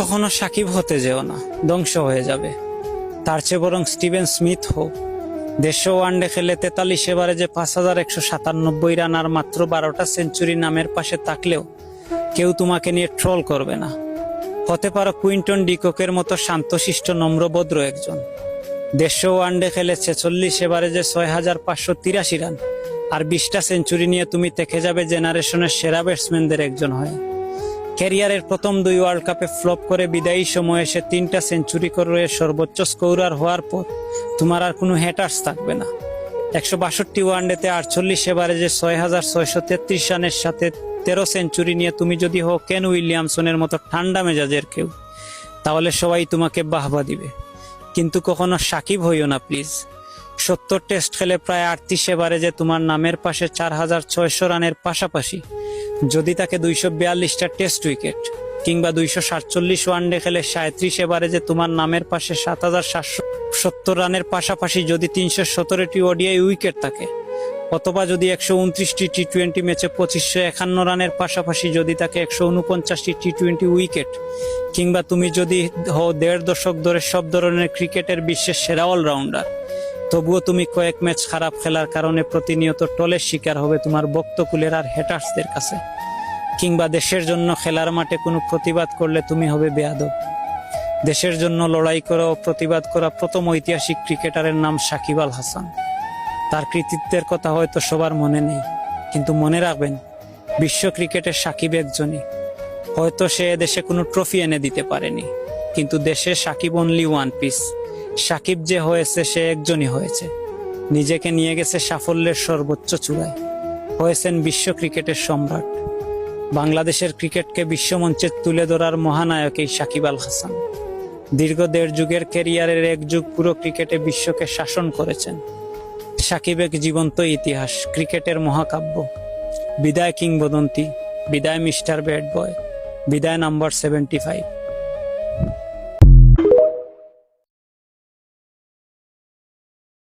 কখনো সাকিব হতে যেও না, ধ্বংস হয়ে যাবে। তার চেয়ে বরং স্টিভেন স্মিথ হোক। দেড়শো ওয়ানডে খেলে 43 এভারেজে 5197 রান আর মাত্র 12টা সেঞ্চুরি নামের পাশে থাকলেও কেউ তোমাকে নিয়ে ট্রল করবে না। হতে পারো কুইন্টন ডিককের মতো শান্তশিষ্ট নম্রভদ্র একজন। দেড়শো ওয়ানডে খেলে 46 এভারেজে 6583 রান আর 20টা সেঞ্চুরি নিয়ে তুমি থেকে যাবে জেনারেশনের সেরা ব্যাটসম্যানদের একজন হয়ে। ক্যারিয়ারের প্রথম 2 ওয়ার্ল্ড কাপে ফ্লপ করে বিদায়ী সময়ে এসে 3টা সেঞ্চুরি করে সর্বোচ্চ স্কোরার হওয়ার পর তোমার আর কোনো হ্যাটার্স থাকবে না। 162 ওয়ানডেতে 48 এভারেজে 6633 রানের সাথে 13 সেঞ্চুরি নিয়ে তুমি যদি হও কেন উইলিয়ামসনের মতো ঠান্ডা মেজাজের কেউ, তাহলে সবাই তোমাকে বাহবা দিবে। কিন্তু কখনো সাকিব হইও না প্লিজ। 70 টেস্ট খেলে প্রায় 38 এভারেজে তোমার নামের পাশে 4600 রানের পাশাপাশি যদি তাকে 242টা টেস্ট উইকেট কিংবা 247 ওয়ানডে খেলে 37 এভারেজে তোমার নামের পাশে 7770 রানের পাশাপাশি যদি 317টি ওডিআই উইকেট থাকে, অথবা যদি 129টি টি-20 ম্যাচে 2551 রানের পাশাপাশি যদি তাকে 149টি টি-20 উইকেট কিংবা তুমি যদি হও 1.5 দশক ধরে সব ধরনের ক্রিকেটের বিশ্বের সেরা অলরাউন্ডার, তবুও তুমি কয়েক ম্যাচ খারাপ খেলার কারণে প্রতিনিয়ত টলের শিকার হবে তোমার ভক্তকুলের আর হ্যাটার্সদের কাছে। কিংবা দেশের জন্য খেলার মাঠে কোনো প্রতিবাদ করলে তুমি হবে বেয়াদব। দেশের জন্য লড়াই করা ও প্রতিবাদ করা প্রথম ঐতিহাসিক ক্রিকেটারের নাম সাকিব আল হাসান। তার কৃতিত্বের কথা হয়তো সবার মনে নেই, কিন্তু মনে রাখবেন বিশ্ব ক্রিকেটের সাকিব একজনই। হয়তো সে দেশে কোনো ট্রফি এনে দিতে পারেনি, কিন্তু দেশে Shakib only one piece. Shakib যে হয়েছে সে একজনই হয়েছে, নিজেকে নিয়ে গেছে সাফল্যের সর্বোচ্চ চূড়ায়, হয়েছেন বিশ্ব ক্রিকেটের সম্রাট। বাংলাদেশের ক্রিকেটকে বিশ্বমঞ্চে তুলে ধরার মহানায়ক এই সাকিব আল হাসান। দীর্ঘ 1.5 যুগের ক্যারিয়ারের 1 যুগ পুরো ক্রিকেটে বিশ্বকে শাসন করেছেন। সাকিব এক জীবন্ত ইতিহাস, ক্রিকেটের মহাকাব্য। বিদায় কিংবদন্তি, বিদায় মিস্টার ব্যাট বয়, বিদায় নাম্বার 75।